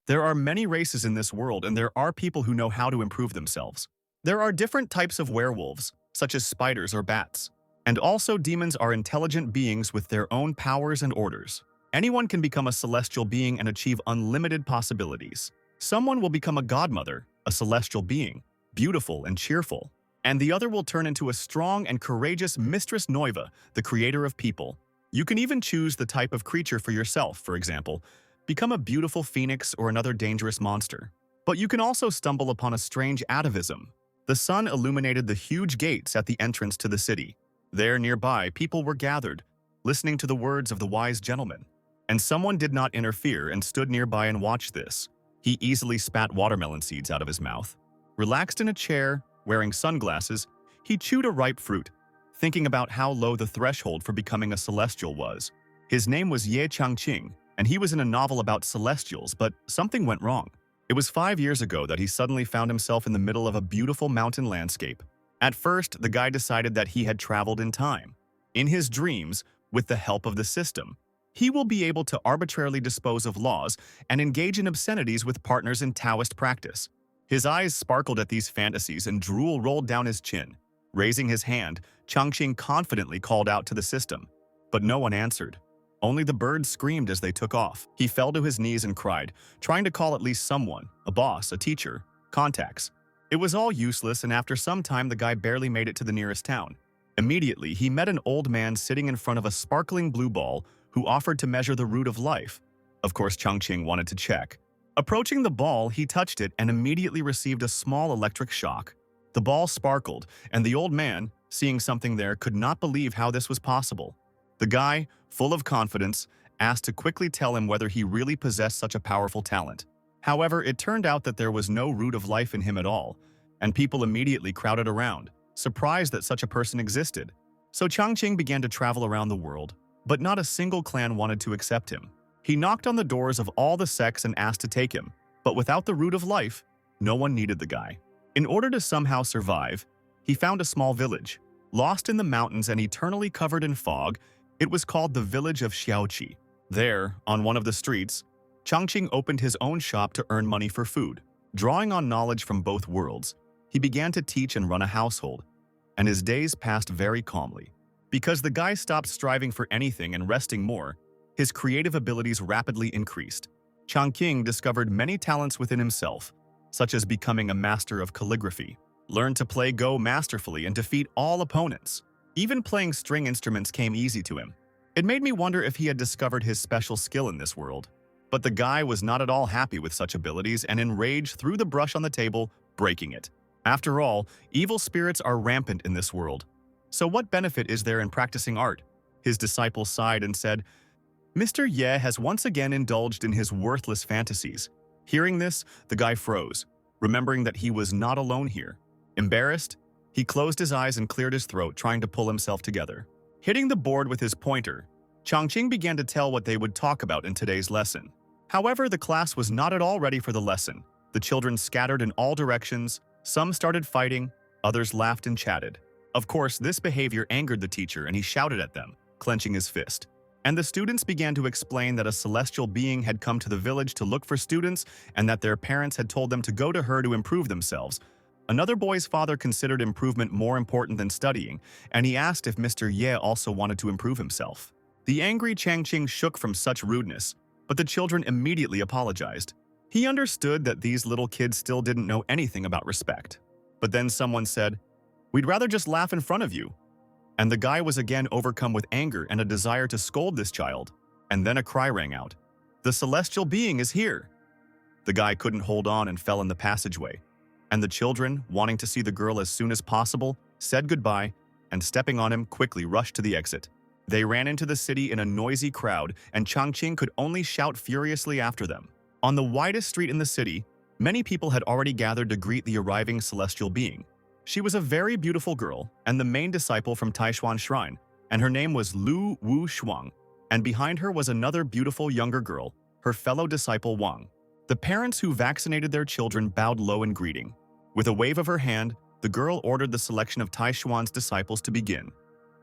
There are many races in this world, and there are people who know how to improve themselves. There are different types of werewolves, such as spiders or bats. And also demons are intelligent beings with their own powers and orders. Anyone can become a celestial being and achieve unlimited possibilities. Someone will become a godmother, a celestial being, beautiful and cheerful. And the other will turn into a strong and courageous Mistress Noiva, the creator of people. You can even choose the type of creature for yourself, for example. Become a beautiful phoenix or another dangerous monster. But you can also stumble upon a strange atavism. The sun illuminated the huge gates at the entrance to the city. There nearby, people were gathered, listening to the words of the wise gentleman. And someone did not interfere and stood nearby and watched this. He easily spat watermelon seeds out of his mouth. Relaxed in a chair, wearing sunglasses, he chewed a ripe fruit, thinking about how low the threshold for becoming a celestial was. His name was Ye Changqing, and he was in a novel about celestials, but something went wrong. It was 5 years ago that he suddenly found himself in the middle of a beautiful mountain landscape. At first, the guy decided that he had traveled in time. In his dreams, with the help of the system, he will be able to arbitrarily dispose of laws and engage in obscenities with partners in Taoist practice. His eyes sparkled at these fantasies and drool rolled down his chin. Raising his hand, Changqing confidently called out to the system. But no one answered. Only the birds screamed as they took off. He fell to his knees and cried, trying to call at least someone, a boss, a teacher, contacts. It was all useless, and after some time the guy barely made it to the nearest town. Immediately, he met an old man sitting in front of a sparkling blue ball who offered to measure the root of life. Of course, Changqing wanted to check. Approaching the ball, he touched it and immediately received a small electric shock. The ball sparkled, and the old man, seeing something there, could not believe how this was possible. The guy, full of confidence, asked to quickly tell him whether he really possessed such a powerful talent. However, it turned out that there was no root of life in him at all, and people immediately crowded around, surprised that such a person existed. So Changqing began to travel around the world, but not a single clan wanted to accept him. He knocked on the doors of all the sects and asked to take him, but without the root of life, no one needed the guy. In order to somehow survive, he found a small village. Lost in the mountains and eternally covered in fog, it was called the village of Xiaoqi. There, on one of the streets, Changqing opened his own shop to earn money for food. Drawing on knowledge from both worlds, he began to teach and run a household, and his days passed very calmly. Because the guy stopped striving for anything and resting more, his creative abilities rapidly increased. Changqing discovered many talents within himself, such as becoming a master of calligraphy, learned to play Go masterfully and defeat all opponents. Even playing string instruments came easy to him. It made me wonder if he had discovered his special skill in this world. But the guy was not at all happy with such abilities and enraged threw the brush on the table, breaking it. After all, evil spirits are rampant in this world. So what benefit is there in practicing art? His disciple sighed and said, Mr. Ye has once again indulged in his worthless fantasies. Hearing this, the guy froze, remembering that he was not alone here. Embarrassed, he closed his eyes and cleared his throat, trying to pull himself together. Hitting the board with his pointer, Changqing began to tell what they would talk about in today's lesson. However, the class was not at all ready for the lesson. The children scattered in all directions, some started fighting, others laughed and chatted. Of course, this behavior angered the teacher and he shouted at them, clenching his fist. And the students began to explain that a celestial being had come to the village to look for students and that their parents had told them to go to her to improve themselves. Another boy's father considered improvement more important than studying, and he asked if Mr. Ye also wanted to improve himself. The angry Changqing shook from such rudeness, but the children immediately apologized. He understood that these little kids still didn't know anything about respect. But then someone said, "We'd rather just laugh in front of you." And the guy was again overcome with anger and a desire to scold this child. And then a cry rang out. "The celestial being is here!" The guy couldn't hold on and fell in the passageway. And the children, wanting to see the girl as soon as possible, said goodbye and stepping on him quickly rushed to the exit. They ran into the city in a noisy crowd and Changqing could only shout furiously after them. On the widest street in the city, many people had already gathered to greet the arriving celestial being. She was a very beautiful girl and the main disciple from Taishuan Shrine, and her name was Lu Wu Shuang, and behind her was another beautiful younger girl, her fellow disciple Wang. The parents who vaccinated their children bowed low in greeting. With a wave of her hand, the girl ordered the selection of Taishuan's disciples to begin,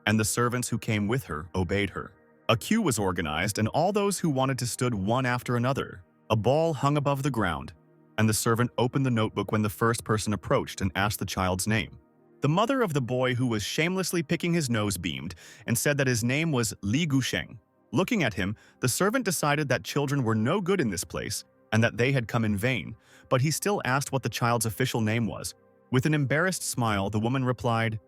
and the servants who came with her obeyed her. A queue was organized and all those who wanted to stood one after another. A ball hung above the ground, and the servant opened the notebook when the first person approached and asked the child's name. The mother of the boy, who was shamelessly picking his nose, beamed and said that his name was Li Gusheng. Looking at him, the servant decided that children were no good in this place and that they had come in vain, but he still asked what the child's official name was. With an embarrassed smile, the woman replied,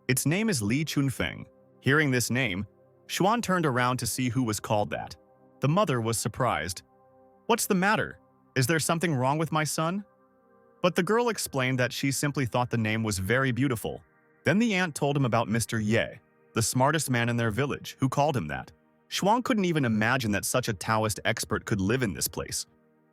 "Its name is Li Chunfeng." Hearing this name, Xuan turned around to see who was called that. The mother was surprised. "What's the matter? Is there something wrong with my son?" But the girl explained that she simply thought the name was very beautiful. Then the aunt told him about Mr. Ye, the smartest man in their village, who called him that. Xuan couldn't even imagine that such a Taoist expert could live in this place.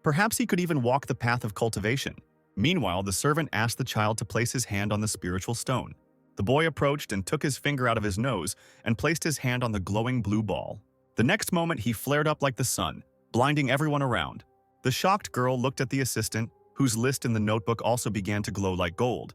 Perhaps he could even walk the path of cultivation. Meanwhile, the servant asked the child to place his hand on the spiritual stone. The boy approached and took his finger out of his nose and placed his hand on the glowing blue ball. The next moment, he flared up like the sun, blinding everyone around. The shocked girl looked at the assistant, whose list in the notebook also began to glow like gold.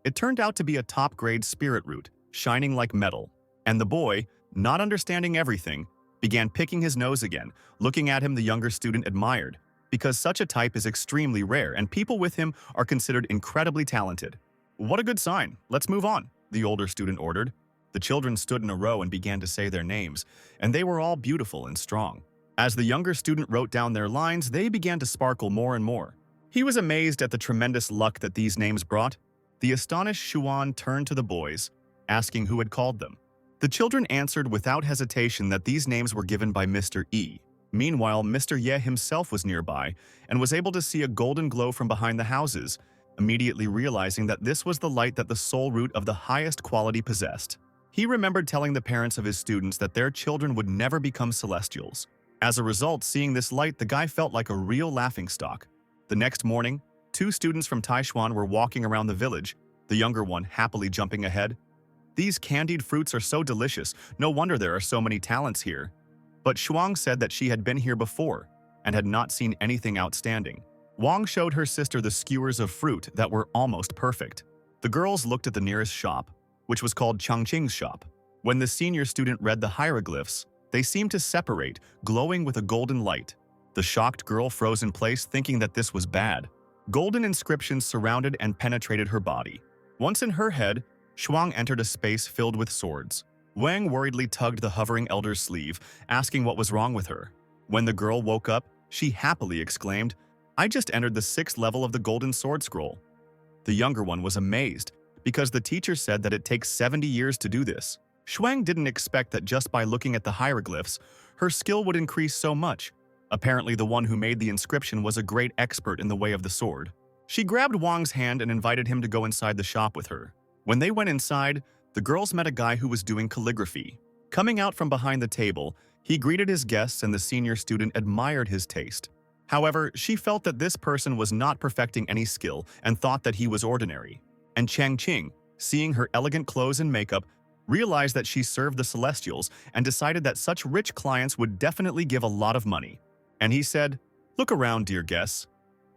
It turned out to be a top-grade spirit root, shining like metal. And the boy, not understanding everything, began picking his nose again. Looking at him, the younger student admired, because such a type is extremely rare and people with him are considered incredibly talented. "What a good sign. Let's move on," the older student ordered. The children stood in a row and began to say their names, and they were all beautiful and strong. As the younger student wrote down their lines, they began to sparkle more and more. He was amazed at the tremendous luck that these names brought. The astonished Xuan turned to the boys, asking who had called them. The children answered without hesitation that these names were given by Mr. E. Meanwhile, Mr. Ye himself was nearby and was able to see a golden glow from behind the houses, immediately realizing that this was the light that the soul root of the highest quality possessed. He remembered telling the parents of his students that their children would never become celestials. As a result, seeing this light, the guy felt like a real laughingstock. The next morning, 2 students from Taishuan were walking around the village, the younger one happily jumping ahead. "These candied fruits are so delicious, no wonder there are so many talents here." But Shuang said that she had been here before and had not seen anything outstanding. Wang showed her sister the skewers of fruit that were almost perfect. The girls looked at the nearest shop, which was called Changqing's shop. When the senior student read the hieroglyphs, they seemed to separate, glowing with a golden light. The shocked girl froze in place, thinking that this was bad. Golden inscriptions surrounded and penetrated her body. Once in her head, Shuang entered a space filled with swords. Wang worriedly tugged the hovering elder's sleeve, asking what was wrong with her. When the girl woke up, she happily exclaimed, "I just entered the 6th level of the golden sword scroll." The younger one was amazed, because the teacher said that it takes 70 years to do this. Shuang didn't expect that just by looking at the hieroglyphs, her skill would increase so much. Apparently, the one who made the inscription was a great expert in the way of the sword. She grabbed Wang's hand and invited him to go inside the shop with her. When they went inside, the girls met a guy who was doing calligraphy. Coming out from behind the table, he greeted his guests and the senior student admired his taste. However, she felt that this person was not perfecting any skill and thought that he was ordinary. And Chang Qing, seeing her elegant clothes and makeup, realized that she served the Celestials and decided that such rich clients would definitely give a lot of money. And he said, "Look around, dear guests.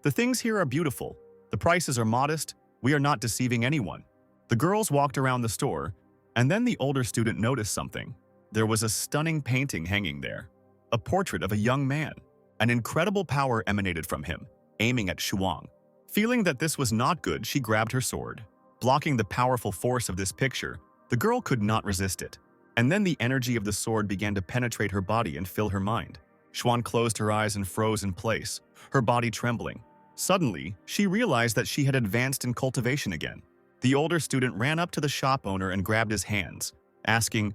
The things here are beautiful. The prices are modest. We are not deceiving anyone." The girls walked around the store, and then the older student noticed something. There was a stunning painting hanging there, a portrait of a young man. An incredible power emanated from him, aiming at Shuang. Feeling that this was not good, she grabbed her sword. Blocking the powerful force of this picture, the girl could not resist it. And then the energy of the sword began to penetrate her body and fill her mind. Xuan closed her eyes and froze in place, her body trembling. Suddenly, she realized that she had advanced in cultivation again. The older student ran up to the shop owner and grabbed his hands, asking,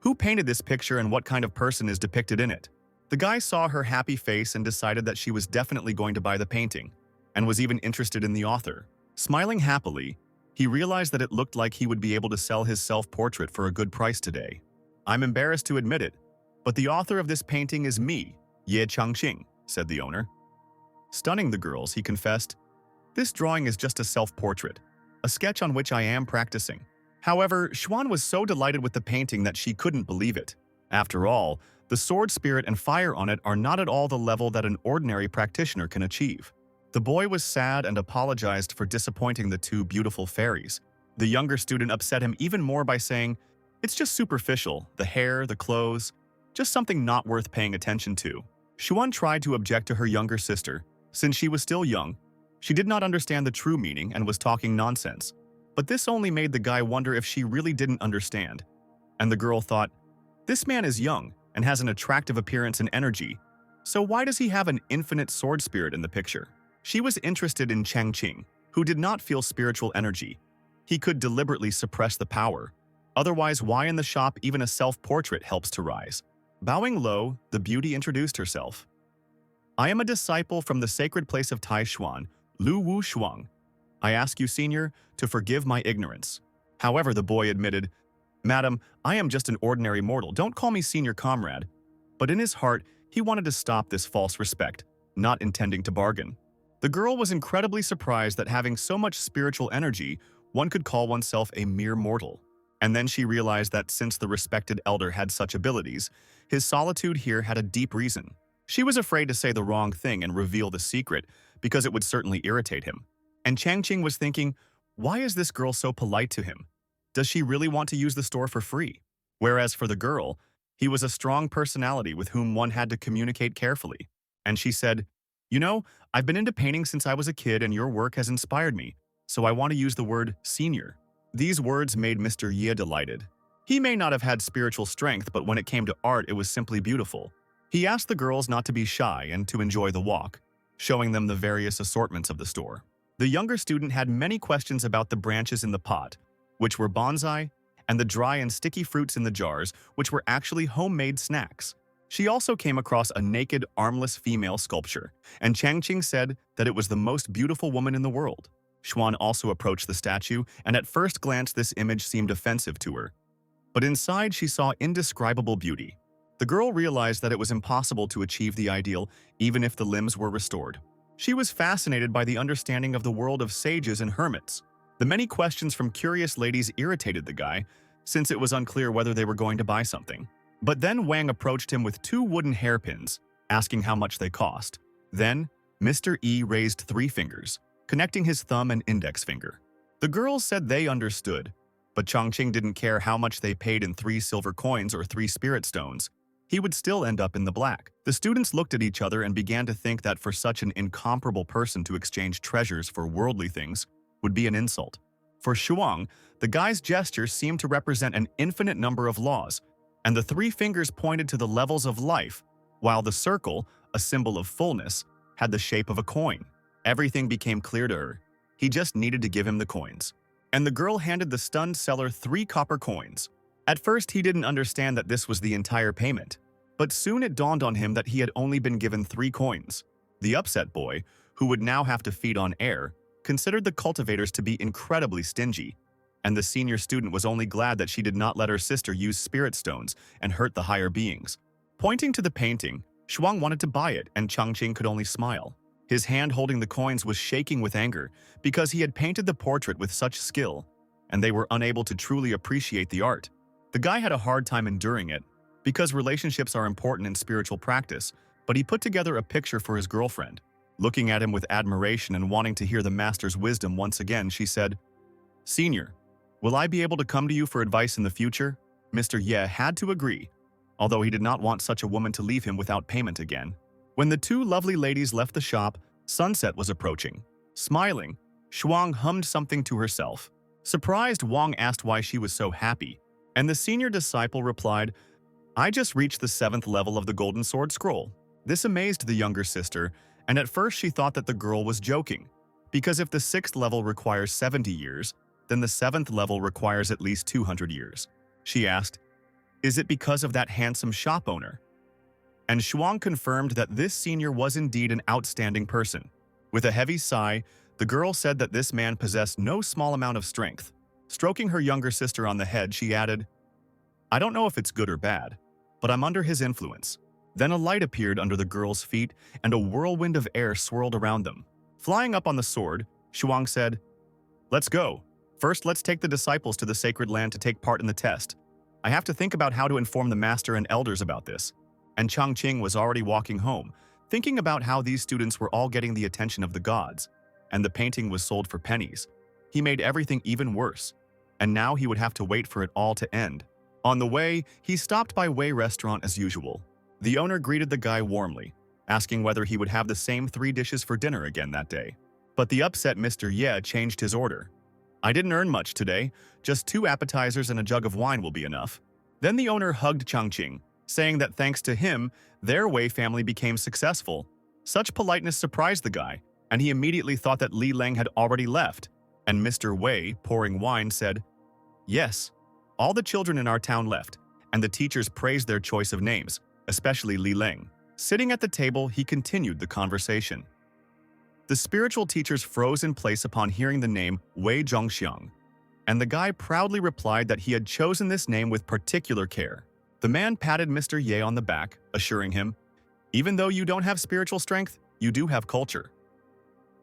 "Who painted this picture and what kind of person is depicted in it?" The guy saw her happy face and decided that she was definitely going to buy the painting, and was even interested in the author. Smiling happily, he realized that it looked like he would be able to sell his self-portrait for a good price today. "I'm embarrassed to admit it, but the author of this painting is me, Ye Changqing," said the owner. Stunning the girls, he confessed, "This drawing is just a self-portrait, a sketch on which I am practicing." However, Xuan was so delighted with the painting that she couldn't believe it. After all, the sword spirit and fire on it are not at all the level that an ordinary practitioner can achieve. The boy was sad and apologized for disappointing the 2 beautiful fairies. The younger student upset him even more by saying, "It's just superficial, the hair, the clothes, just something not worth paying attention to." Xuan tried to object to her younger sister. Since she was still young, she did not understand the true meaning and was talking nonsense. But this only made the guy wonder if she really didn't understand. And the girl thought, this man is young and has an attractive appearance and energy, so why does he have an infinite sword spirit in the picture? She was interested in Changqing, who did not feel spiritual energy. He could deliberately suppress the power. Otherwise, why in the shop even a self-portrait helps to rise? Bowing low, the beauty introduced herself. I am a disciple from the sacred place of Taishuan, Lu Wu Shuang. I ask you, senior, to forgive my ignorance. However, the boy admitted, Madam, I am just an ordinary mortal. Don't call me senior comrade. But in his heart, he wanted to stop this false respect, not intending to bargain. The girl was incredibly surprised that having so much spiritual energy, one could call oneself a mere mortal. And then she realized that since the respected elder had such abilities, his solitude here had a deep reason. She was afraid to say the wrong thing and reveal the secret because it would certainly irritate him. And Changqing was thinking, why is this girl so polite to him? Does she really want to use the store for free? Whereas for the girl, he was a strong personality with whom one had to communicate carefully. And she said, you know, I've been into painting since I was a kid and your work has inspired me, so I want to use the word senior. These words made Mr. Ye delighted. He may not have had spiritual strength, but when it came to art, it was simply beautiful. He asked the girls not to be shy and to enjoy the walk, showing them the various assortments of the store. The younger student had many questions about the branches in the pot, which were bonsai, and the dry and sticky fruits in the jars, which were actually homemade snacks. She also came across a naked, armless female sculpture, and Changqing said that it was the most beautiful woman in the world. Xuan also approached the statue, and at first glance this image seemed offensive to her. But inside she saw indescribable beauty. The girl realized that it was impossible to achieve the ideal even if the limbs were restored. She was fascinated by the understanding of the world of sages and hermits. The many questions from curious ladies irritated the guy, since it was unclear whether they were going to buy something. But then Wang approached him with 2 wooden hairpins, asking how much they cost. Then, Mr. E raised 3 fingers, connecting his thumb and index finger. The girls said they understood, but Changqing didn't care how much they paid in 3 silver coins or 3 spirit stones. He would still end up in the black. The students looked at each other and began to think that for such an incomparable person to exchange treasures for worldly things would be an insult. For Shuang, the guy's gesture seemed to represent an infinite number of laws, and the 3 fingers pointed to the levels of life, while the circle, a symbol of fullness, had the shape of a coin. Everything became clear to her. He just needed to give him the coins. And the girl handed the stunned seller 3 copper coins. At first, he didn't understand that this was the entire payment, but soon it dawned on him that he had only been given 3 coins. The upset boy, who would now have to feed on air, considered the cultivators to be incredibly stingy, and the senior student was only glad that she did not let her sister use spirit stones and hurt the higher beings. Pointing to the painting, Shuang wanted to buy it, and Changqing could only smile. His hand holding the coins was shaking with anger because he had painted the portrait with such skill, and they were unable to truly appreciate the art. The guy had a hard time enduring it, because relationships are important in spiritual practice, but he put together a picture for his girlfriend. Looking at him with admiration and wanting to hear the master's wisdom once again, she said, Senior, will I be able to come to you for advice in the future? Mr. Ye had to agree, although he did not want such a woman to leave him without payment again. When the 2 lovely ladies left the shop, sunset was approaching. Smiling, Shuang hummed something to herself. Surprised, Wang asked why she was so happy, and the senior disciple replied, I just reached the 7th level of the Golden Sword Scroll. This amazed the younger sister, and at first she thought that the girl was joking, because if the 6th level requires 70 years, then the 7th level requires at least 200 years. She asked, is it because of that handsome shop owner? And Shuang confirmed that this senior was indeed an outstanding person. With a heavy sigh, the girl said that this man possessed no small amount of strength. Stroking her younger sister on the head, she added, I don't know if it's good or bad, but I'm under his influence. Then a light appeared under the girl's feet, and a whirlwind of air swirled around them. Flying up on the sword, Shuang said, Let's go. First, let's take the disciples to the sacred land to take part in the test. I have to think about how to inform the master and elders about this. And Changqing was already walking home, thinking about how these students were all getting the attention of the gods, and the painting was sold for pennies. He made everything even worse, and now he would have to wait for it all to end. On the way, he stopped by Wei Restaurant as usual. The owner greeted the guy warmly. asking whether he would have the same 3 dishes for dinner again that day. But the upset Mr. Ye changed his order. "I didn't earn much today, just 2 appetizers and a jug of wine will be enough." Then the owner hugged Changqing, saying that thanks to him, their Wei family became successful. Such politeness surprised the guy, and he immediately thought that Li Leng had already left. And Mr. Wei, pouring wine, said, "Yes, all the children in our town left," and the teachers praised their choice of names, especially Li Leng. Sitting at the table, he continued the conversation. The spiritual teachers froze in place upon hearing the name Wei Zhongxiang, and the guy proudly replied that he had chosen this name with particular care. The man patted Mr. Ye on the back, assuring him, "Even though you don't have spiritual strength, you do have culture."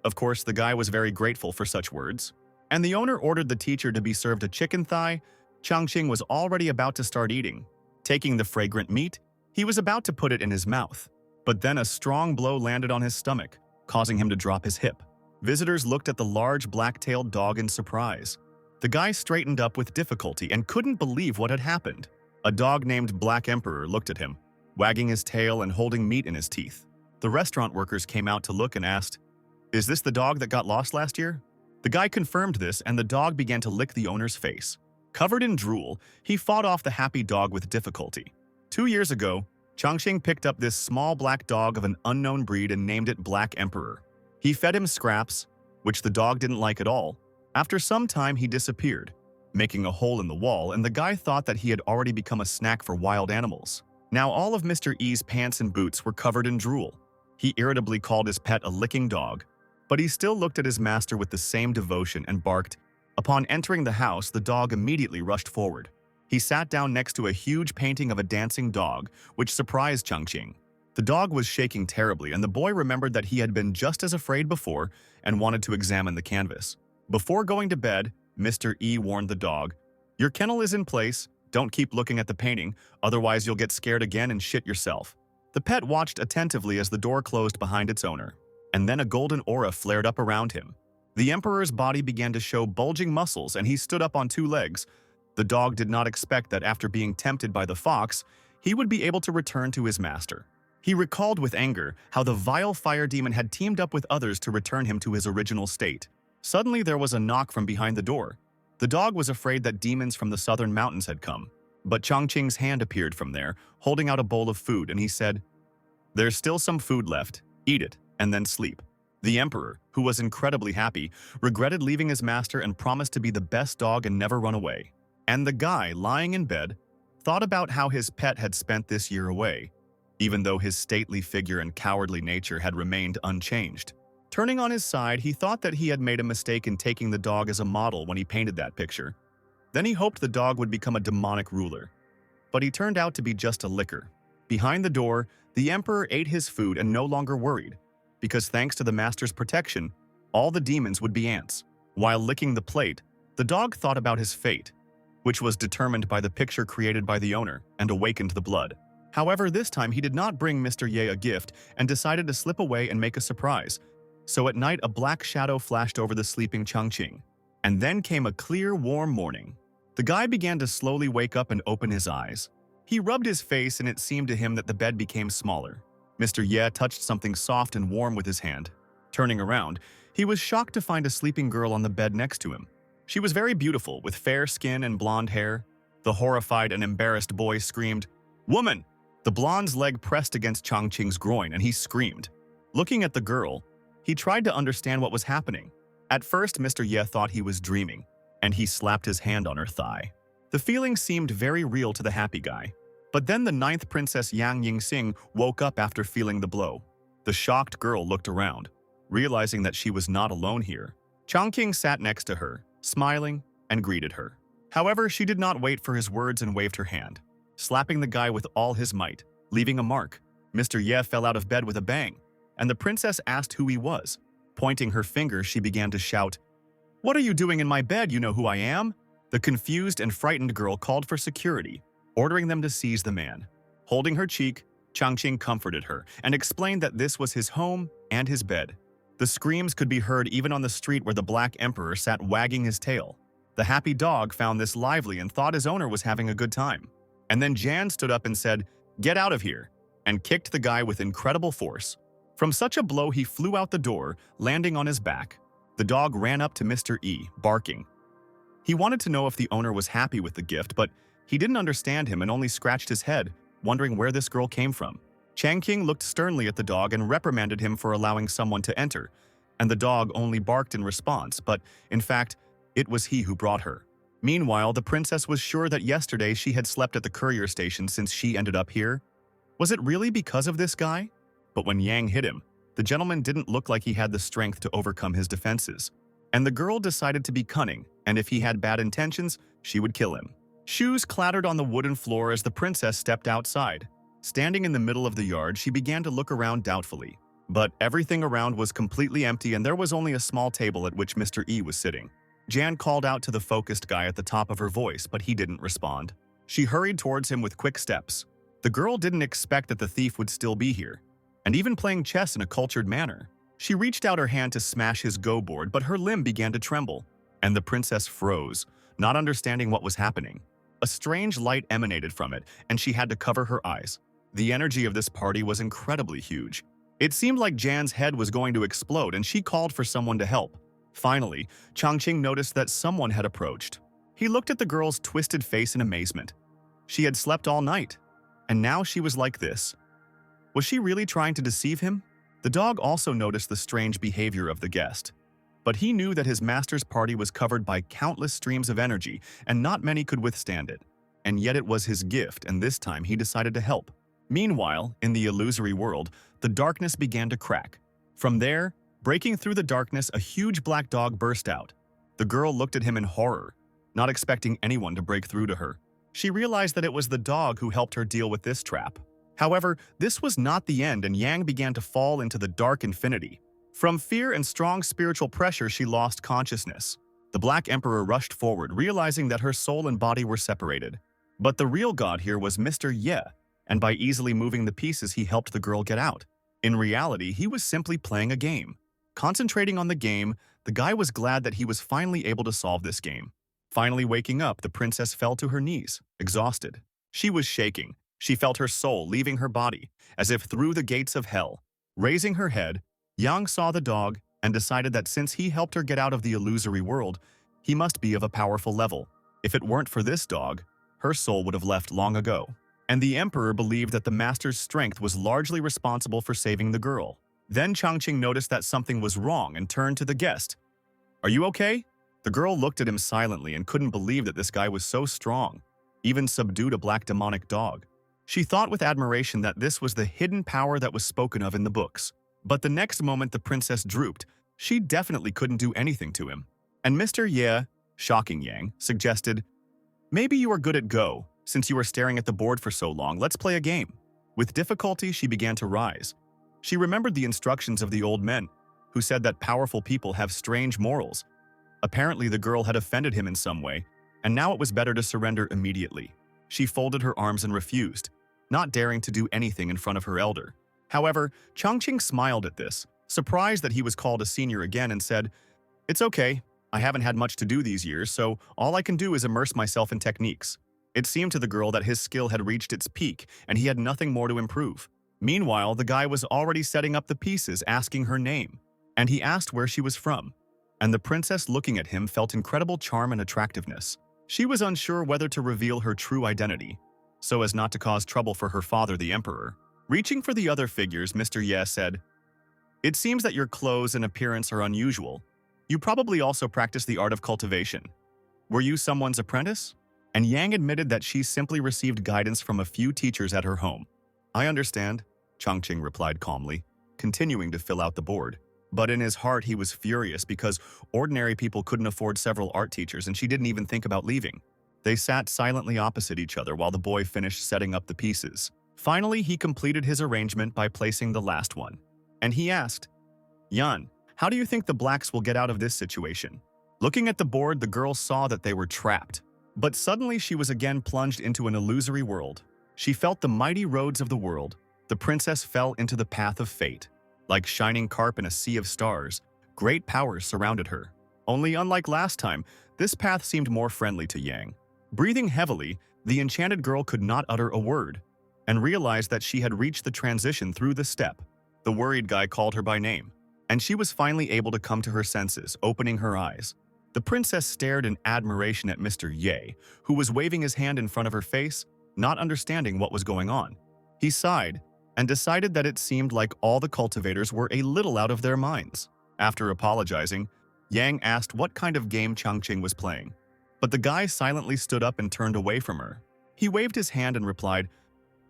Of course, the guy was very grateful for such words, and the owner ordered the teacher to be served a chicken thigh. Changqing was already about to start eating. Taking the fragrant meat, he was about to put it in his mouth, but then a strong blow landed on his stomach, causing him to drop his hip. Visitors looked at the large black-tailed dog in surprise. The guy straightened up with difficulty and couldn't believe what had happened. A dog named Black Emperor looked at him, wagging his tail and holding meat in his teeth. The restaurant workers came out to look and asked, "Is this the dog that got lost last year?" The guy confirmed this, and the dog began to lick the owner's face. Covered in drool, he fought off the happy dog with difficulty. 2 years ago, Changqing picked up this small black dog of an unknown breed and named it Black Emperor. He fed him scraps, which the dog didn't like at all. After some time, he disappeared, making a hole in the wall, and the guy thought that he had already become a snack for wild animals. Now all of Mr. E's pants and boots were covered in drool. He irritably called his pet a licking dog, but he still looked at his master with the same devotion and barked. Upon entering the house, the dog immediately rushed forward. He sat down next to a huge painting of a dancing dog, which surprised Changqing. The dog was shaking terribly, and the boy remembered that he had been just as afraid before and wanted to examine the canvas. Before going to bed, Mr. E warned the dog, "Your kennel is in place. Don't keep looking at the painting, otherwise you'll get scared again and shit yourself." The pet watched attentively as the door closed behind its owner, and then a golden aura flared up around him. The emperor's body began to show bulging muscles, and he stood up on 2 legs. The dog did not expect that after being tempted by the fox, he would be able to return to his master. He recalled with anger how the vile fire demon had teamed up with others to return him to his original state. Suddenly there was a knock from behind the door. The dog was afraid that demons from the southern mountains had come, but Changqing's hand appeared from there, holding out a bowl of food, and he said, "There's still some food left. Eat it, and then sleep." The emperor, who was incredibly happy, regretted leaving his master and promised to be the best dog and never run away. And the guy, lying in bed, thought about how his pet had spent this year away, even though his stately figure and cowardly nature had remained unchanged. Turning on his side, he thought that he had made a mistake in taking the dog as a model when he painted that picture. Then he hoped the dog would become a demonic ruler. But he turned out to be just a licker. Behind the door, the emperor ate his food and no longer worried, because thanks to the master's protection, all the demons would be ants. While licking the plate, the dog thought about his fate, which was determined by the picture created by the owner, and awakened the blood. However, this time he did not bring Mr. Ye a gift and decided to slip away and make a surprise. So at night, a black shadow flashed over the sleeping Changqing. And then came a clear, warm morning. The guy began to slowly wake up and open his eyes. He rubbed his face, and it seemed to him that the bed became smaller. Mr. Ye touched something soft and warm with his hand. Turning around, he was shocked to find a sleeping girl on the bed next to him. She was very beautiful, with fair skin and blonde hair. The horrified and embarrassed boy screamed, "Woman!" The blonde's leg pressed against Changqing's groin, and he screamed. Looking at the girl, he tried to understand what was happening. At first, Mr. Ye thought he was dreaming, and he slapped his hand on her thigh. The feeling seemed very real to the happy guy. But then the 9th Princess Yang Yingxing woke up after feeling the blow. The shocked girl looked around, realizing that she was not alone here. Changqing sat next to her, smiling, and greeted her. However, she did not wait for his words and waved her hand, slapping the guy with all his might, leaving a mark. Mr. Ye fell out of bed with a bang, and the princess asked who he was. Pointing her finger, she began to shout, "What are you doing in my bed? You know who I am?" The confused and frightened girl called for security, ordering them to seize the man. Holding her cheek, Changqing comforted her and explained that this was his home and his bed. The screams could be heard even on the street where the Black Emperor sat wagging his tail. The happy dog found this lively and thought his owner was having a good time. And then Jan stood up and said, "Get out of here," and kicked the guy with incredible force. From such a blow, he flew out the door, landing on his back. The dog ran up to Mr. E, barking. He wanted to know if the owner was happy with the gift, but he didn't understand him and only scratched his head, wondering where this girl came from. Changqing looked sternly at the dog and reprimanded him for allowing someone to enter, and the dog only barked in response, but in fact, it was he who brought her. Meanwhile, the princess was sure that yesterday she had slept at the courier station since she ended up here. Was it really because of this guy? But when Yang hit him, the gentleman didn't look like he had the strength to overcome his defenses. And the girl decided to be cunning, and if he had bad intentions, she would kill him. Shoes clattered on the wooden floor as the princess stepped outside. Standing in the middle of the yard, she began to look around doubtfully. But everything around was completely empty and there was only a small table at which Mr. E was sitting. Jan called out to the focused guy at the top of her voice, but he didn't respond. She hurried towards him with quick steps. The girl didn't expect that the thief would still be here, and even playing chess in a cultured manner. She reached out her hand to smash his go board, but her limb began to tremble, and the princess froze, not understanding what was happening. A strange light emanated from it, and she had to cover her eyes. The energy of this party was incredibly huge. It seemed like Jan's head was going to explode, and she called for someone to help. Finally, Changqing noticed that someone had approached. He looked at the girl's twisted face in amazement. She had slept all night, and now she was like this. Was she really trying to deceive him? The dog also noticed the strange behavior of the guest. But he knew that his master's party was covered by countless streams of energy, and not many could withstand it. And yet it was his gift, and this time he decided to help. Meanwhile, in the illusory world, the darkness began to crack. From there, breaking through the darkness, a huge black dog burst out. The girl looked at him in horror, not expecting anyone to break through to her. She realized that it was the dog who helped her deal with this trap. However, this was not the end, and Yang began to fall into the dark infinity. From fear and strong spiritual pressure, she lost consciousness. The Black Emperor rushed forward, realizing that her soul and body were separated. But the real god here was Mr. Ye, and by easily moving the pieces, he helped the girl get out. In reality, he was simply playing a game. Concentrating on the game, the guy was glad that he was finally able to solve this game. Finally waking up, the princess fell to her knees, exhausted. She was shaking. She felt her soul leaving her body, as if through the gates of hell. Raising her head, Yang saw the dog and decided that since he helped her get out of the illusory world, he must be of a powerful level. If it weren't for this dog, her soul would have left long ago. And the emperor believed that the master's strength was largely responsible for saving the girl. Then Changqing noticed that something was wrong and turned to the guest. "Are you okay?" The girl looked at him silently and couldn't believe that this guy was so strong, even subdued a black demonic dog. She thought with admiration that this was the hidden power that was spoken of in the books. But the next moment the princess drooped. She definitely couldn't do anything to him. And Mr. Ye, shocking Yang, suggested, "Maybe you are good at Go. Since you were staring at the board for so long, let's play a game." With difficulty, she began to rise. She remembered the instructions of the old men, who said that powerful people have strange morals. Apparently, the girl had offended him in some way, and now it was better to surrender immediately. She folded her arms and refused, not daring to do anything in front of her elder. However, Changqing smiled at this, surprised that he was called a senior again, and said, "It's okay. I haven't had much to do these years, so all I can do is immerse myself in techniques." It seemed to the girl that his skill had reached its peak, and he had nothing more to improve. Meanwhile, the guy was already setting up the pieces, asking her name, and he asked where she was from. And the princess, looking at him, felt incredible charm and attractiveness. She was unsure whether to reveal her true identity, so as not to cause trouble for her father, the emperor. Reaching for the other figures, Mr. Ye said, "It seems that your clothes and appearance are unusual. You probably also practice the art of cultivation. Were you someone's apprentice?" And Yang admitted that she simply received guidance from a few teachers at her home. "I understand," Changqing replied calmly, continuing to fill out the board. But in his heart, he was furious because ordinary people couldn't afford several art teachers, and she didn't even think about leaving. They sat silently opposite each other while the boy finished setting up the pieces. Finally, he completed his arrangement by placing the last one. And he asked, "Yan, how do you think the blacks will get out of this situation?" Looking at the board, the girl saw that they were trapped. But suddenly she was again plunged into an illusory world. She felt the mighty roads of the world. The princess fell into the path of fate. Like shining carp in a sea of stars, great powers surrounded her. Only unlike last time, this path seemed more friendly to Yang. Breathing heavily, the enchanted girl could not utter a word, and realized that she had reached the transition through the step. The worried guy called her by name, and she was finally able to come to her senses, opening her eyes. The princess stared in admiration at Mr. Ye, who was waving his hand in front of her face, not understanding what was going on. He sighed and decided that it seemed like all the cultivators were a little out of their minds. After apologizing, Yang asked what kind of game Changqing was playing, but the guy silently stood up and turned away from her. He waved his hand and replied,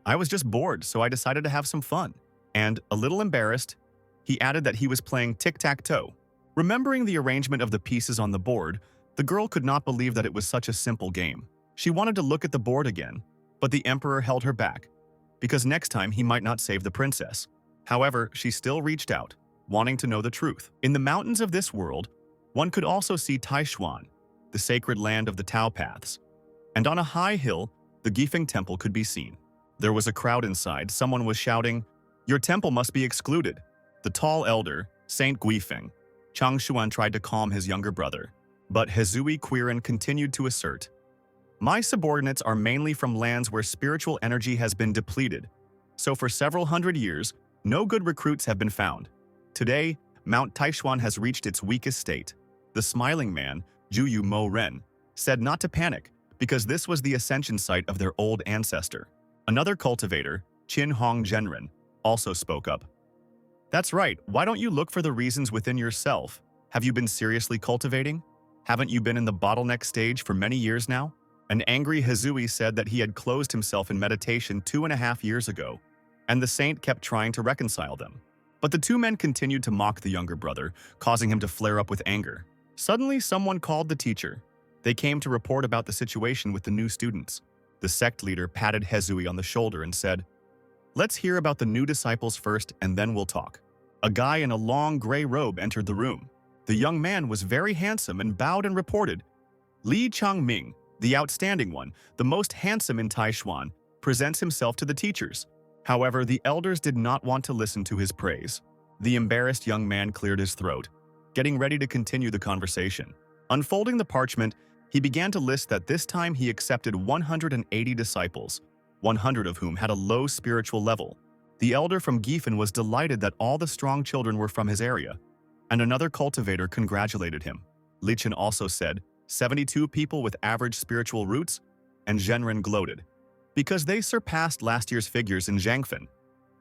"I was just bored, so I decided to have some fun." And, a little embarrassed, he added that he was playing tic-tac-toe. Remembering the arrangement of the pieces on the board, the girl could not believe that it was such a simple game. She wanted to look at the board again, but the emperor held her back, because next time he might not save the princess. However, she still reached out, wanting to know the truth. In the mountains of this world, one could also see Taishuan, the sacred land of the Tao Paths, and on a high hill, the Gifeng Temple could be seen. There was a crowd inside. Someone was shouting, "Your temple must be excluded." The tall elder, Saint Guifeng, Chang Xuan tried to calm his younger brother, but Hezui Quirin continued to assert, "My subordinates are mainly from lands where spiritual energy has been depleted, so for several hundred years, no good recruits have been found. Today, Mount Taishuan has reached its weakest state." The smiling man, Juyu Mo Ren, said not to panic, because this was the ascension site of their old ancestor. Another cultivator, Qin Hong Zhenren, also spoke up. "That's right, why don't you look for the reasons within yourself? Have you been seriously cultivating? Haven't you been in the bottleneck stage for many years now?" An angry Hezui said that he had closed himself in meditation 2.5 years ago, and the saint kept trying to reconcile them. But the two men continued to mock the younger brother, causing him to flare up with anger. Suddenly, someone called the teacher. They came to report about the situation with the new students. The sect leader patted Hezui on the shoulder and said, "Let's hear about the new disciples first, and then we'll talk." A guy in a long gray robe entered the room. The young man was very handsome and bowed and reported, "Li Changming, the outstanding one, the most handsome in Taishuan, presents himself to the teachers." However, the elders did not want to listen to his praise. The embarrassed young man cleared his throat, getting ready to continue the conversation. Unfolding the parchment, he began to list that this time he accepted 180 disciples, 100 of whom had a low spiritual level. The elder from Gifen was delighted that all the strong children were from his area, and another cultivator congratulated him. Lichen also said, 72 people with average spiritual roots, and Zhenren gloated, because they surpassed last year's figures in Zhangfen,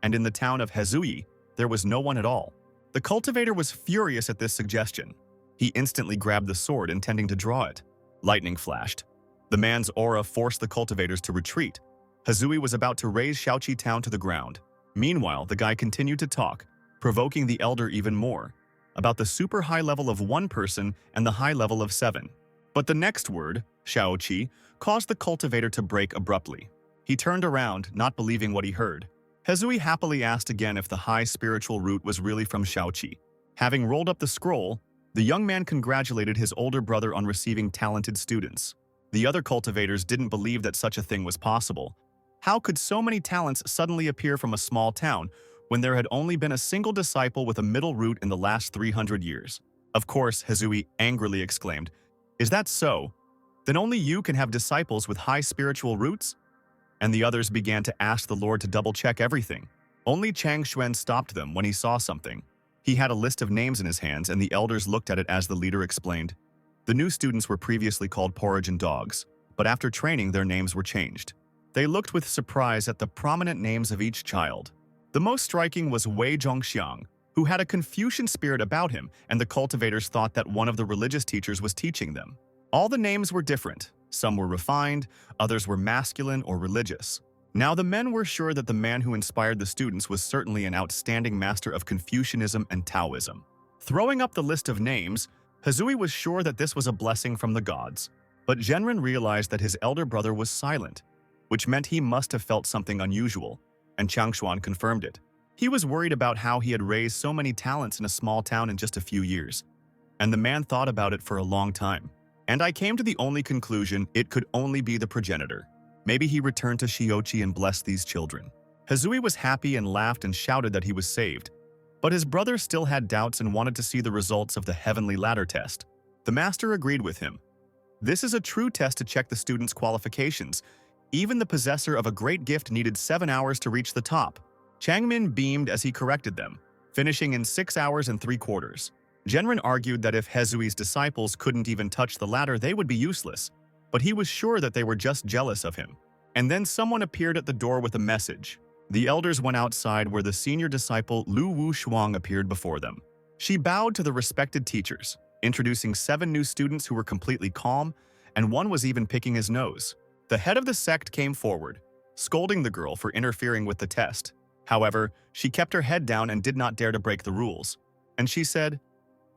and in the town of Hezui, there was no one at all. The cultivator was furious at this suggestion. He instantly grabbed the sword, intending to draw it. Lightning flashed. The man's aura forced the cultivators to retreat. Hezui was about to raze Shaoqi town to the ground. Meanwhile, the guy continued to talk, provoking the elder even more, about the super high level of 1 person and the high level of 7. But the next word, Shaoqi, caused the cultivator to break abruptly. He turned around, not believing what he heard. Hezui happily asked again if the high spiritual root was really from Shaoqi. Having rolled up the scroll, the young man congratulated his older brother on receiving talented students. The other cultivators didn't believe that such a thing was possible. How could so many talents suddenly appear from a small town when there had only been a single disciple with a middle root in the last 300 years? Of course, Hezui angrily exclaimed, "Is that so? Then only you can have disciples with high spiritual roots?" And the others began to ask the Lord to double-check everything. Only Chang Xuan stopped them when he saw something. He had a list of names in his hands, and the elders looked at it as the leader explained. The new students were previously called Porridge and Dogs, but after training their names were changed. They looked with surprise at the prominent names of each child. The most striking was Wei Zhongxiang, who had a Confucian spirit about him, and the cultivators thought that one of the religious teachers was teaching them. All the names were different. Some were refined, others were masculine or religious. Now the men were sure that the man who inspired the students was certainly an outstanding master of Confucianism and Taoism. Throwing up the list of names, Hezui was sure that this was a blessing from the gods. But Zhenren realized that his elder brother was silent, which meant he must have felt something unusual, and Changshuan confirmed it. He was worried about how he had raised so many talents in a small town in just a few years, and the man thought about it for a long time. And I came to the only conclusion it could only be the progenitor. Maybe he returned to Shiochi and blessed these children. Hezui was happy and laughed and shouted that he was saved. But his brother still had doubts and wanted to see the results of the heavenly ladder test. The master agreed with him. This is a true test to check the student's qualifications. Even the possessor of a great gift needed 7 hours to reach the top. Changmin beamed as he corrected them, finishing in 6 hours and 3/4. Genren argued that if Hezui's disciples couldn't even touch the ladder, they would be useless, but he was sure that they were just jealous of him. And then someone appeared at the door with a message. The elders went outside where the senior disciple Lu Wu Shuang appeared before them. She bowed to the respected teachers, introducing 7 new students who were completely calm, and one was even picking his nose. The head of the sect came forward, scolding the girl for interfering with the test. However, she kept her head down and did not dare to break the rules. And she said,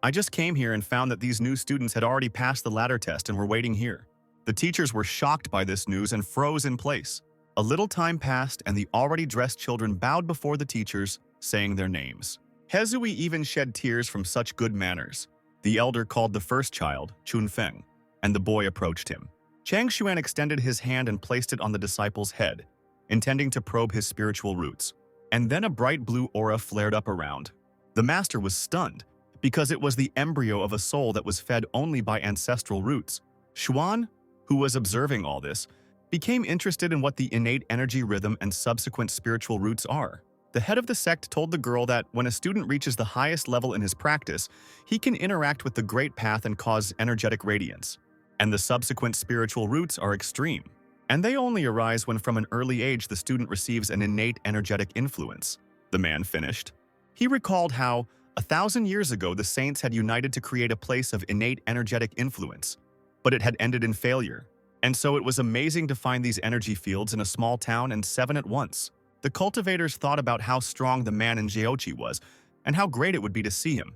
"I just came here and found that these new students had already passed the ladder test and were waiting here." The teachers were shocked by this news and froze in place. A little time passed and the already dressed children bowed before the teachers, saying their names. Hezui even shed tears from such good manners. The elder called the first child, Chun Feng, and the boy approached him. Chang Xuan extended his hand and placed it on the disciple's head, intending to probe his spiritual roots. And then a bright blue aura flared up around. The master was stunned, because it was the embryo of a soul that was fed only by ancestral roots. Xuan, who was observing all this, became interested in what the innate energy rhythm and subsequent spiritual roots are. The head of the sect told the girl that when a student reaches the highest level in his practice, he can interact with the Great Path and cause energetic radiance. And the subsequent spiritual roots are extreme. And they only arise when from an early age the student receives an innate energetic influence. The man finished. He recalled how, 1,000 years ago, the saints had united to create a place of innate energetic influence, but it had ended in failure. And so it was amazing to find these energy fields in a small town and 7 at once. The cultivators thought about how strong the man in Jeochi was and how great it would be to see him.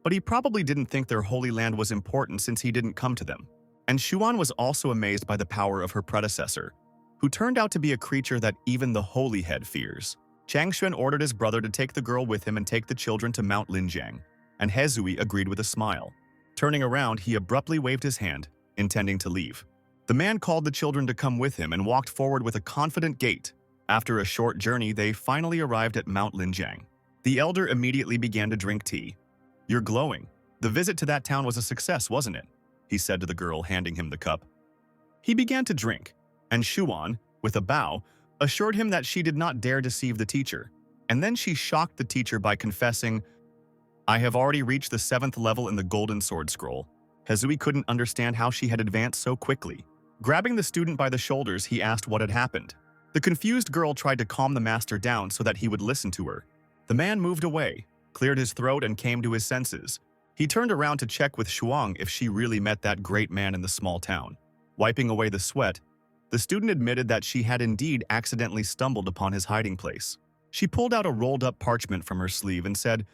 But he probably didn't think their holy land was important since he didn't come to them. And Xuan was also amazed by the power of her predecessor, who turned out to be a creature that even the holy head fears. Chang Xuan ordered his brother to take the girl with him and take the children to Mount Linjiang, and Hezui agreed with a smile. Turning around, he abruptly waved his hand, intending to leave. The man called the children to come with him and walked forward with a confident gait. After a short journey, they finally arrived at Mount Linjiang. The elder immediately began to drink tea. "You're glowing. The visit to that town was a success, wasn't it?" he said to the girl, handing him the cup. He began to drink, and Xuan, with a bow, assured him that she did not dare deceive the teacher. And then she shocked the teacher by confessing, "I have already reached the 7th level in the Golden Sword Scroll." Hezui couldn't understand how she had advanced so quickly. Grabbing the student by the shoulders, he asked what had happened. The confused girl tried to calm the master down so that he would listen to her. The man moved away, cleared his throat, and came to his senses. He turned around to check with Shuang if she really met that great man in the small town. Wiping away the sweat, the student admitted that she had indeed accidentally stumbled upon his hiding place. She pulled out a rolled-up parchment from her sleeve and said,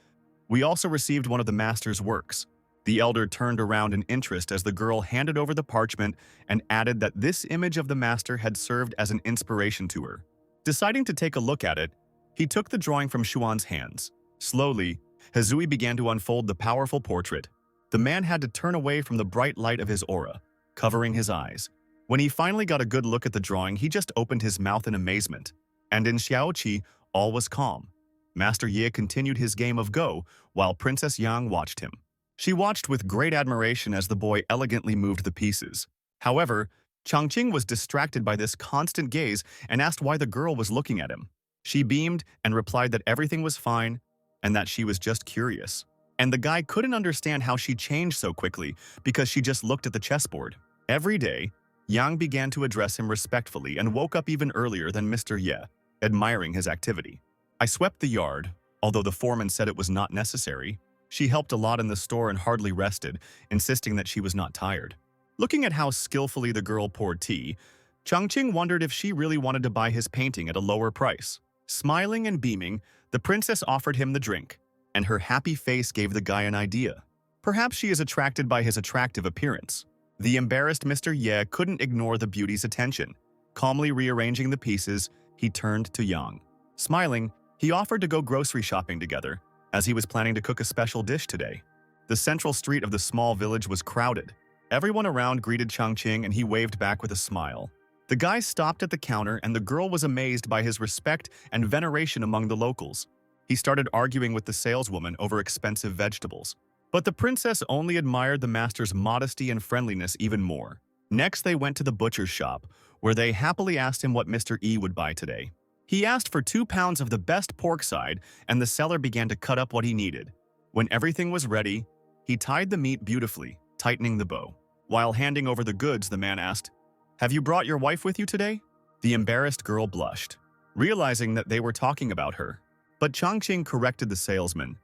"We also received one of the master's works." The elder turned around in interest as the girl handed over the parchment and added that this image of the master had served as an inspiration to her. Deciding to take a look at it, he took the drawing from Xuan's hands. Slowly, Hezui began to unfold the powerful portrait. The man had to turn away from the bright light of his aura, covering his eyes. When he finally got a good look at the drawing, he just opened his mouth in amazement. And in Xiaoqi, all was calm. Master Ye continued his game of Go, while Princess Yang watched him. She watched with great admiration as the boy elegantly moved the pieces. However, Changqing was distracted by this constant gaze and asked why the girl was looking at him. She beamed and replied that everything was fine and that she was just curious. And the guy couldn't understand how she changed so quickly because she just looked at the chessboard. Every day, Yang began to address him respectfully and woke up even earlier than Mr. Ye, admiring his activity. "I swept the yard, although the foreman said it was not necessary. She helped a lot in the store and hardly rested, insisting that she was not tired." Looking at how skillfully the girl poured tea, Changqing wondered if she really wanted to buy his painting at a lower price. Smiling and beaming, the princess offered him the drink, and her happy face gave the guy an idea. Perhaps she is attracted by his attractive appearance. The embarrassed Mr. Ye couldn't ignore the beauty's attention. Calmly rearranging the pieces, he turned to Yang. Smiling, he offered to go grocery shopping together, as he was planning to cook a special dish today. The central street of the small village was crowded. Everyone around greeted Changqing and he waved back with a smile. The guy stopped at the counter and the girl was amazed by his respect and veneration among the locals. He started arguing with the saleswoman over expensive vegetables. But the princess only admired the master's modesty and friendliness even more. Next, they went to the butcher's shop, where they happily asked him what Mr. E would buy today. He asked for 2 pounds of the best pork side, and the seller began to cut up what he needed. When everything was ready, he tied the meat beautifully, tightening the bow. While handing over the goods, the man asked, "Have you brought your wife with you today?" The embarrassed girl blushed, realizing that they were talking about her. But Changqing corrected the salesman.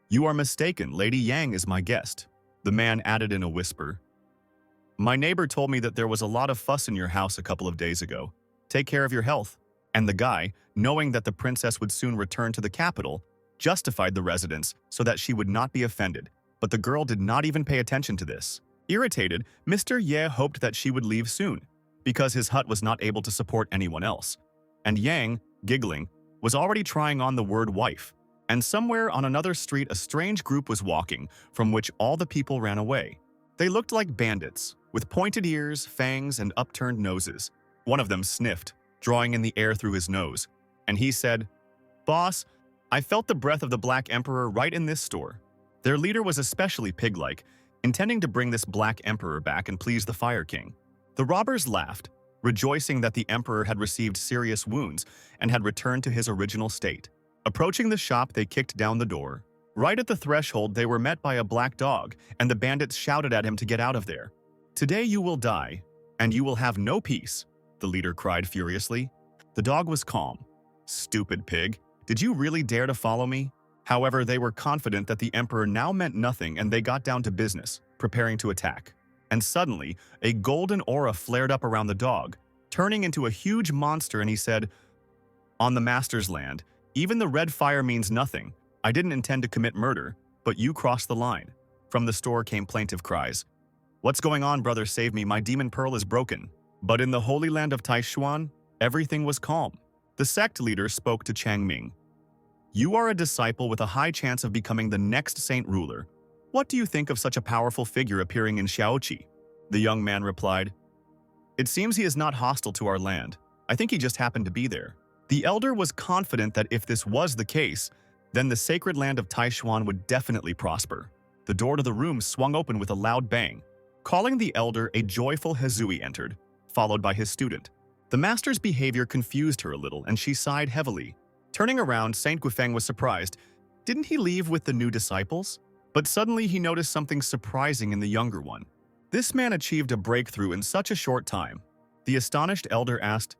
"You are mistaken, Lady Yang is my guest." The man added in a whisper, "My neighbor told me that there was a lot of fuss in your house a couple of days ago. Take care of your health." And the guy, knowing that the princess would soon return to the capital, justified the residence so that she would not be offended. But the girl did not even pay attention to this. Irritated, Mr. Ye hoped that she would leave soon, because his hut was not able to support anyone else. And Yang, giggling, was already trying on the word wife. And somewhere on another street a strange group was walking, from which all the people ran away. They looked like bandits, with pointed ears, fangs, and upturned noses. One of them sniffed, drawing in the air through his nose, and he said, "Boss, I felt the breath of the Black Emperor right in this store." Their leader was especially pig-like, intending to bring this Black Emperor back and please the Fire King. The robbers laughed, rejoicing that the Emperor had received serious wounds and had returned to his original state. Approaching the shop, they kicked down the door. Right at the threshold, they were met by a black dog, and the bandits shouted at him to get out of there. "Today you will die, and you will have no peace," the leader cried furiously. The dog was calm. "Stupid pig, did you really dare to follow me?" However, they were confident that the Emperor now meant nothing, and they got down to business, preparing to attack. And suddenly, a golden aura flared up around the dog, turning into a huge monster, and he said, "On the master's land, even the red fire means nothing. I didn't intend to commit murder, but you crossed the line." From the store came plaintive cries. "What's going on, brother? Save me, my demon pearl is broken." But in the holy land of Taishuan, everything was calm. The sect leader spoke to Changming. "You are a disciple with a high chance of becoming the next saint ruler. What do you think of such a powerful figure appearing in Xiaoqi?" The young man replied, "It seems he is not hostile to our land. I think he just happened to be there." The elder was confident that if this was the case, then the sacred land of Taishuan would definitely prosper. The door to the room swung open with a loud bang. Calling the elder, a joyful Hezui entered, followed by his student. The master's behavior confused her a little, and she sighed heavily. Turning around, Saint Guifeng was surprised. Didn't he leave with the new disciples? But suddenly he noticed something surprising in the younger one. This man achieved a breakthrough in such a short time. The astonished elder asked,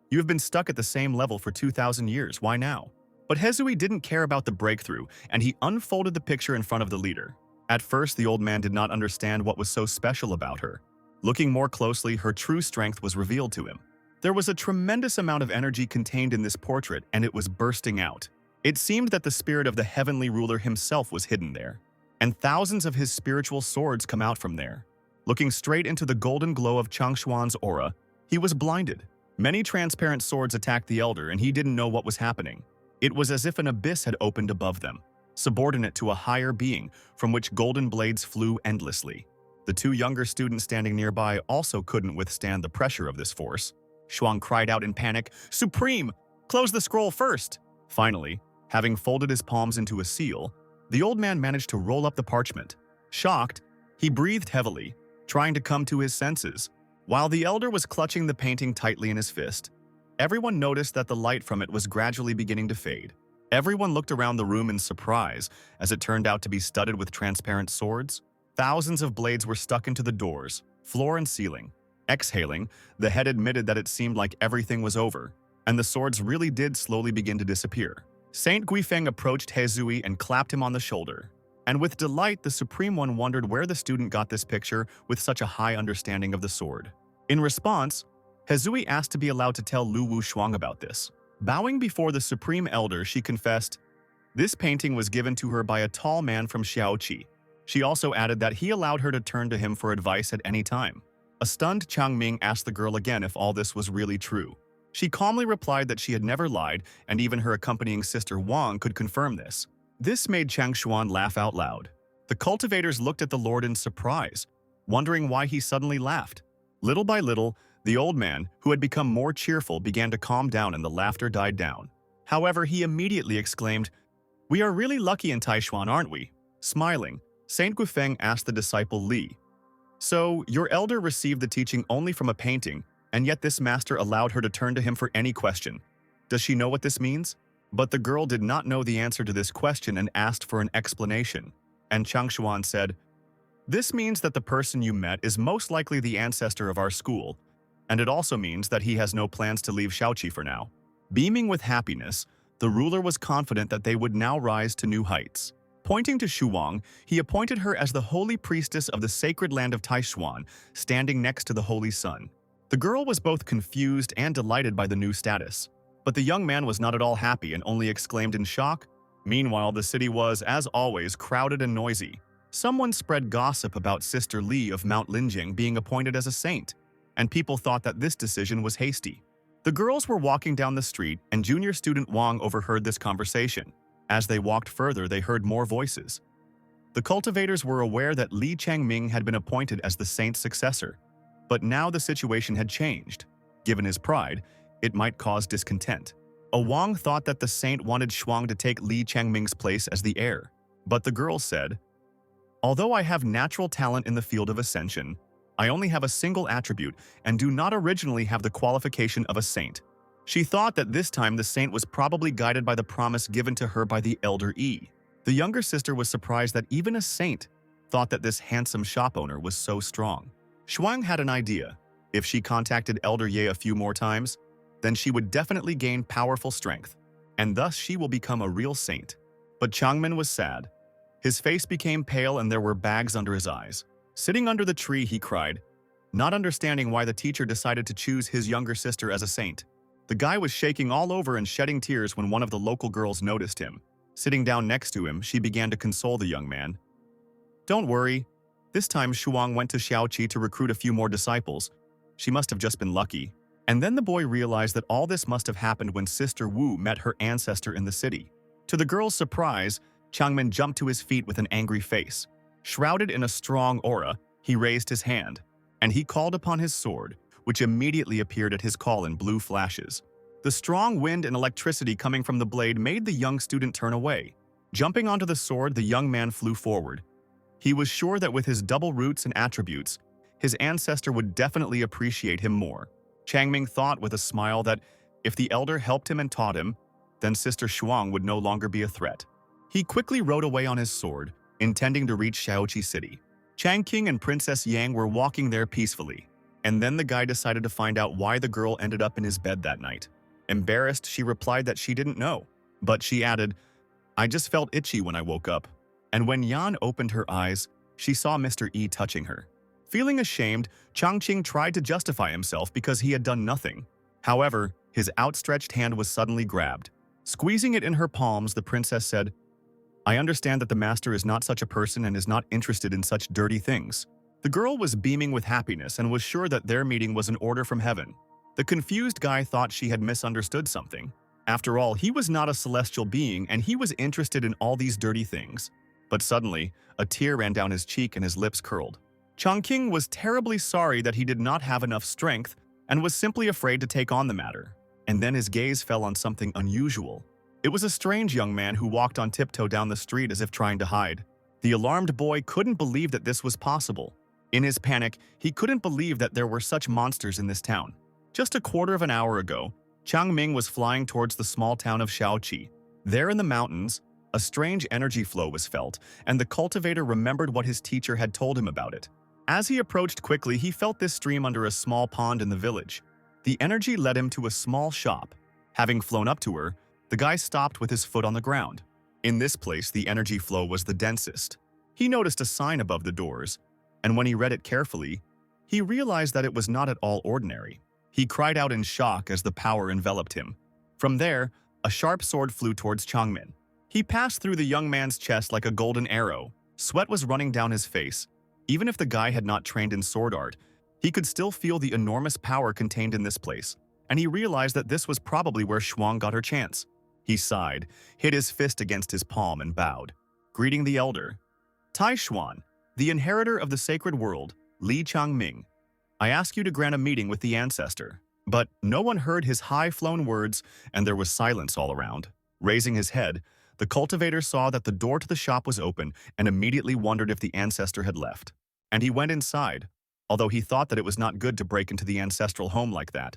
"You have been stuck at the same level for 2,000 years, why now?" But Hezui didn't care about the breakthrough, and he unfolded the picture in front of the leader. At first, the old man did not understand what was so special about her. Looking more closely, her true strength was revealed to him. There was a tremendous amount of energy contained in this portrait, and it was bursting out. It seemed that the spirit of the heavenly ruler himself was hidden there, and thousands of his spiritual swords come out from there. Looking straight into the golden glow of Changshuan's aura, he was blinded. Many transparent swords attacked the elder, and he didn't know what was happening. It was as if an abyss had opened above them, subordinate to a higher being from which golden blades flew endlessly. The two younger students standing nearby also couldn't withstand the pressure of this force. Shuang cried out in panic, "Supreme! Close the scroll first!" Finally, having folded his palms into a seal, the old man managed to roll up the parchment. Shocked, he breathed heavily, trying to come to his senses. While the elder was clutching the painting tightly in his fist, everyone noticed that the light from it was gradually beginning to fade. Everyone looked around the room in surprise, as it turned out to be studded with transparent swords. Thousands of blades were stuck into the doors, floor and ceiling. Exhaling, the head admitted that it seemed like everything was over, and the swords really did slowly begin to disappear. Saint Guifeng approached Hezui and clapped him on the shoulder. And with delight, the Supreme One wondered where the student got this picture with such a high understanding of the sword. In response, Hezui asked to be allowed to tell Lu Wu Shuang about this. Bowing before the Supreme Elder, she confessed, this painting was given to her by a tall man from Xiaoqi. She also added that he allowed her to turn to him for advice at any time. A stunned Changming asked the girl again if all this was really true. She calmly replied that she had never lied, and even her accompanying sister Wang could confirm this. This made Changshuan laugh out loud. The cultivators looked at the Lord in surprise, wondering why he suddenly laughed. Little by little, the old man, who had become more cheerful, began to calm down and the laughter died down. However, he immediately exclaimed, "We are really lucky in Taishuan, aren't we?" Smiling, Saint Guifeng asked the disciple Li, "So, your elder received the teaching only from a painting, and yet this master allowed her to turn to him for any question. Does she know what this means? But the girl did not know the answer to this question and asked for an explanation. And Changshuan said, "This means that the person you met is most likely the ancestor of our school, and it also means that he has no plans to leave Shaoqi for now." Beaming with happiness, the ruler was confident that they would now rise to new heights. Pointing to Shuang, he appointed her as the holy priestess of the sacred land of Taishuan, standing next to the holy sun. The girl was both confused and delighted by the new status. But the young man was not at all happy and only exclaimed in shock. Meanwhile, the city was, as always, crowded and noisy. Someone spread gossip about Sister Li of Mount Linjing being appointed as a saint, and people thought that this decision was hasty. The girls were walking down the street, and junior student Wang overheard this conversation. As they walked further, they heard more voices. The cultivators were aware that Li Changming had been appointed as the saint's successor, but now the situation had changed. Given his pride, it might cause discontent. Wang thought that the saint wanted Shuang to take Li Changming's place as the heir, but the girl said, "Although I have natural talent in the field of ascension, I only have a single attribute and do not originally have the qualification of a saint." She thought that this time the saint was probably guided by the promise given to her by the elder Yi. The younger sister was surprised that even a saint thought that this handsome shop owner was so strong. Shuang had an idea. If she contacted Elder Ye a few more times, then she would definitely gain powerful strength, and thus she will become a real saint. But Changmin was sad. His face became pale and there were bags under his eyes. Sitting under the tree, he cried, not understanding why the teacher decided to choose his younger sister as a saint. The guy was shaking all over and shedding tears when one of the local girls noticed him. Sitting down next to him, she began to console the young man. "Don't worry. This time Shuang went to Shaoqi to recruit a few more disciples. She must have just been lucky." And then the boy realized that all this must have happened when Sister Wu met her ancestor in the city. To the girl's surprise, Changmin jumped to his feet with an angry face. Shrouded in a strong aura, he raised his hand, and he called upon his sword, which immediately appeared at his call in blue flashes. The strong wind and electricity coming from the blade made the young student turn away. Jumping onto the sword, the young man flew forward. He was sure that with his double roots and attributes, his ancestor would definitely appreciate him more. Changming thought with a smile that if the elder helped him and taught him, then Sister Shuang would no longer be a threat. He quickly rode away on his sword, intending to reach Shaoqi City. Changqing and Princess Yang were walking there peacefully, and then the guy decided to find out why the girl ended up in his bed that night. Embarrassed, she replied that she didn't know, but she added, "I just felt itchy when I woke up." And when Yan opened her eyes, she saw Mr. Yi touching her. Feeling ashamed, Changqing tried to justify himself because he had done nothing. However, his outstretched hand was suddenly grabbed. Squeezing it in her palms, the princess said, "I understand that the master is not such a person and is not interested in such dirty things." The girl was beaming with happiness and was sure that their meeting was an order from heaven. The confused guy thought she had misunderstood something. After all, he was not a celestial being and he was interested in all these dirty things. But suddenly, a tear ran down his cheek and his lips curled. Changqing was terribly sorry that he did not have enough strength and was simply afraid to take on the matter. And then his gaze fell on something unusual. It was a strange young man who walked on tiptoe down the street as if trying to hide. The alarmed boy couldn't believe that this was possible. In his panic, he couldn't believe that there were such monsters in this town. Just a quarter of an hour ago, Changming was flying towards the small town of Shaoqi. There in the mountains, a strange energy flow was felt, and the cultivator remembered what his teacher had told him about it. As he approached quickly, he felt this stream under a small pond in the village. The energy led him to a small shop. Having flown up to her, the guy stopped with his foot on the ground. In this place, the energy flow was the densest. He noticed a sign above the doors, and when he read it carefully, he realized that it was not at all ordinary. He cried out in shock as the power enveloped him. From there, a sharp sword flew towards Changmin. He passed through the young man's chest like a golden arrow. Sweat was running down his face. Even if the guy had not trained in sword art, he could still feel the enormous power contained in this place, and he realized that this was probably where Shuang got her chance. He sighed, hit his fist against his palm, and bowed, greeting the elder. "Taishuan, the inheritor of the sacred world, Li Changming, I ask you to grant a meeting with the ancestor." But no one heard his high-flown words, and there was silence all around. Raising his head, the cultivator saw that the door to the shop was open and immediately wondered if the ancestor had left. And he went inside, although he thought that it was not good to break into the ancestral home like that.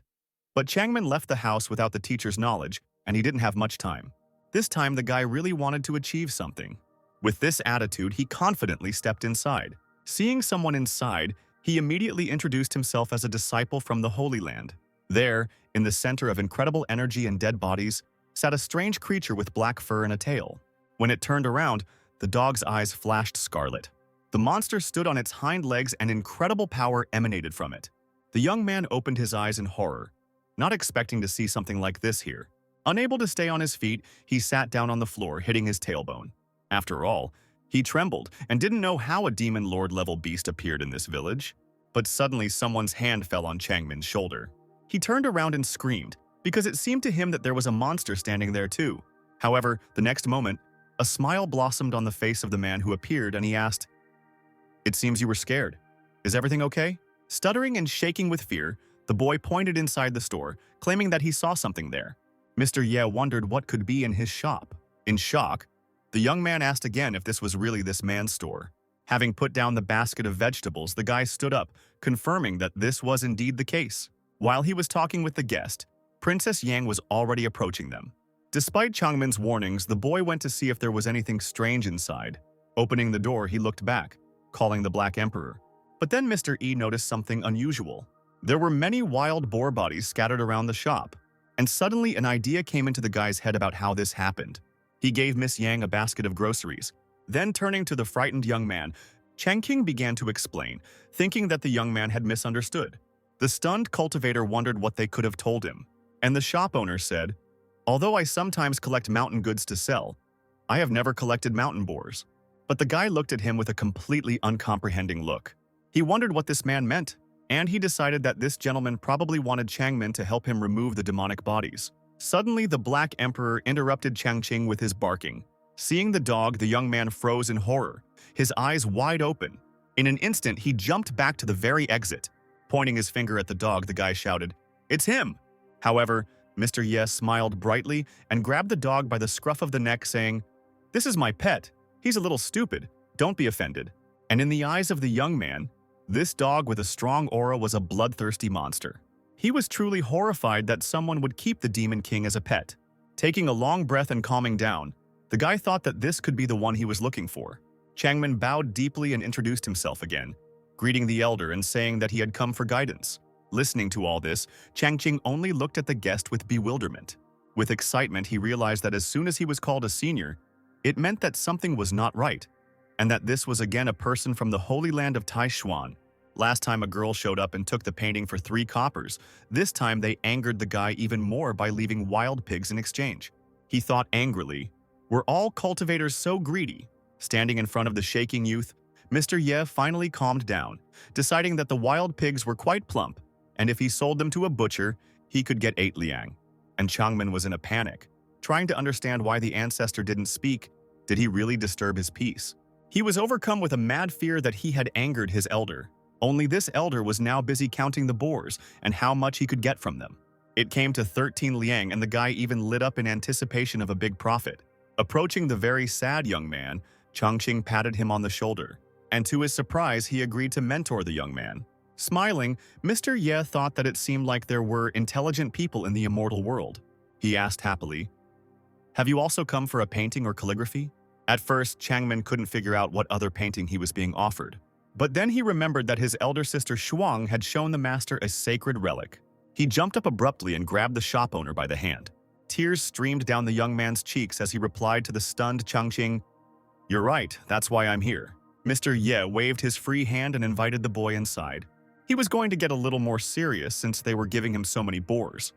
But Changmin left the house without the teacher's knowledge, and he didn't have much time. This time, the guy really wanted to achieve something. With this attitude, he confidently stepped inside. Seeing someone inside, he immediately introduced himself as a disciple from the Holy Land. There, in the center of incredible energy and dead bodies, sat a strange creature with black fur and a tail. When it turned around, the dog's eyes flashed scarlet. The monster stood on its hind legs and incredible power emanated from it. The young man opened his eyes in horror, not expecting to see something like this here. Unable to stay on his feet, he sat down on the floor, hitting his tailbone. After all, he trembled and didn't know how a demon lord-level beast appeared in this village. But suddenly someone's hand fell on Changmin's shoulder. He turned around and screamed, because it seemed to him that there was a monster standing there too. However, the next moment, a smile blossomed on the face of the man who appeared and he asked, "It seems you were scared. Is everything okay?" Stuttering and shaking with fear, the boy pointed inside the store, claiming that he saw something there. Mr. Ye wondered what could be in his shop. In shock, the young man asked again if this was really this man's store. Having put down the basket of vegetables, the guy stood up, confirming that this was indeed the case. While he was talking with the guest, Princess Yang was already approaching them. Despite Changmin's warnings, the boy went to see if there was anything strange inside. Opening the door, he looked back, calling the Black Emperor. But then Mr. E noticed something unusual. There were many wild boar bodies scattered around the shop, and suddenly an idea came into the guy's head about how this happened. He gave Miss Yang a basket of groceries. Then turning to the frightened young man, Changqing began to explain, thinking that the young man had misunderstood. The stunned cultivator wondered what they could have told him, and the shop owner said, "Although I sometimes collect mountain goods to sell, I have never collected mountain boars." But the guy looked at him with a completely uncomprehending look. He wondered what this man meant, and he decided that this gentleman probably wanted Changmin to help him remove the demonic bodies. Suddenly, the Black Emperor interrupted Changqing with his barking. Seeing the dog, the young man froze in horror, his eyes wide open. In an instant, he jumped back to the very exit. Pointing his finger at the dog, the guy shouted, "It's him!" However, Mr. Yes smiled brightly and grabbed the dog by the scruff of the neck, saying, "This is my pet. He's a little stupid. Don't be offended." And in the eyes of the young man, this dog with a strong aura was a bloodthirsty monster. He was truly horrified that someone would keep the Demon King as a pet. Taking a long breath and calming down, the guy thought that this could be the one he was looking for. Changmin bowed deeply and introduced himself again, greeting the elder and saying that he had come for guidance. Listening to all this, Changqing only looked at the guest with bewilderment. With excitement, he realized that as soon as he was called a senior, it meant that something was not right, and that this was again a person from the Holy Land of Taishuan. Last time a girl showed up and took the painting for 3 coppers. This time they angered the guy even more by leaving wild pigs in exchange. He thought angrily, "Were all cultivators so greedy?" Standing in front of the shaking youth, Mr. Ye finally calmed down, deciding that the wild pigs were quite plump, and if he sold them to a butcher, he could get 8 liang. And Changmin was in a panic, trying to understand why the ancestor didn't speak. Did he really disturb his peace? He was overcome with a mad fear that he had angered his elder. Only this elder was now busy counting the boars and how much he could get from them. It came to 13 liang, and the guy even lit up in anticipation of a big profit. Approaching the very sad young man, Changqing patted him on the shoulder, and to his surprise, he agreed to mentor the young man. Smiling, Mr. Ye thought that it seemed like there were intelligent people in the immortal world. He asked happily, "Have you also come for a painting or calligraphy?" At first, Changmin couldn't figure out what other painting he was being offered. But then he remembered that his elder sister Shuang had shown the master a sacred relic. He jumped up abruptly and grabbed the shop owner by the hand. Tears streamed down the young man's cheeks as he replied to the stunned Changqing, "You're right, that's why I'm here." Mr. Ye waved his free hand and invited the boy inside. He was going to get a little more serious since they were giving him so many boars.